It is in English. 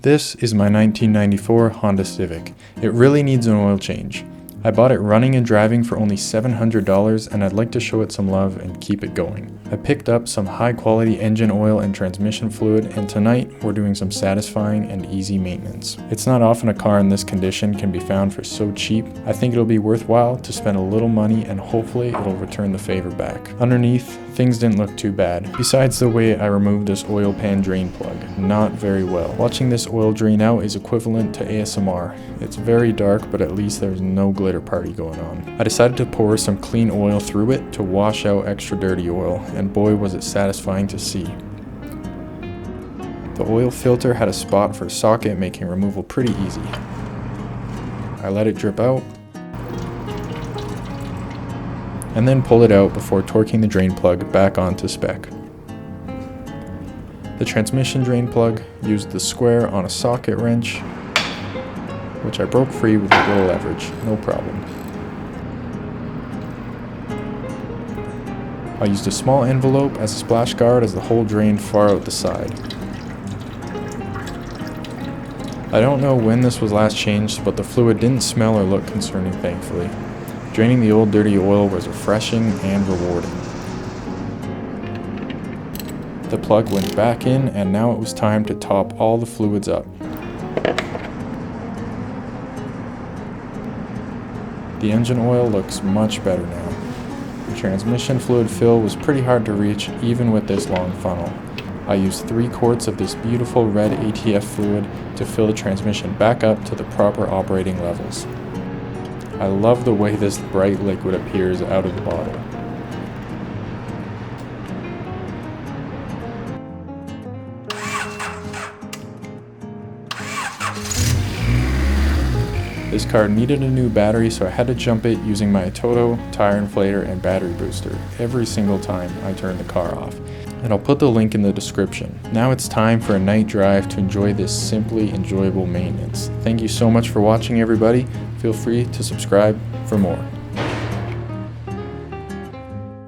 This is my 1994 Honda Civic. It really needs an oil change. I bought it running and driving for only $700 and I'd like to show it some love and keep it going. I picked up some high quality engine oil and transmission fluid, and tonight we're doing some satisfying and easy maintenance. It's not often a car in this condition can be found for so cheap. I think it'll be worthwhile to spend a little money and hopefully it'll return the favor back. Underneath, things didn't look too bad, besides the way I removed this oil pan drain plug. Not very well. Watching this oil drain out is equivalent to ASMR. It's very dark, but at least there's no glitter party going on. I decided to pour some clean oil through it to wash out extra dirty oil, and boy was it satisfying to see. The oil filter had a spot for a socket, making removal pretty easy. I let it drip out, and then pull it out before torquing the drain plug back onto spec. The transmission drain plug used the square on a socket wrench, which I broke free with a little leverage, no problem. I used a small envelope as a splash guard as the hole drained far out the side. I don't know when this was last changed, but the fluid didn't smell or look concerning, thankfully. Draining the old dirty oil was refreshing and rewarding. The plug went back in, and now it was time to top all the fluids up. The engine oil looks much better now. The transmission fluid fill was pretty hard to reach even with this long funnel. I used 3 quarts of this beautiful red ATF fluid to fill the transmission back up to the proper operating levels. I love the way this bright liquid appears out of the bottle. This car needed a new battery, so I had to jump it using my Toto tire inflator and battery booster every single time I turned the car off. And I'll put the link in the description. Now it's time for a night drive to enjoy this simply enjoyable maintenance. Thank you so much for watching, everybody. Feel free to subscribe for more.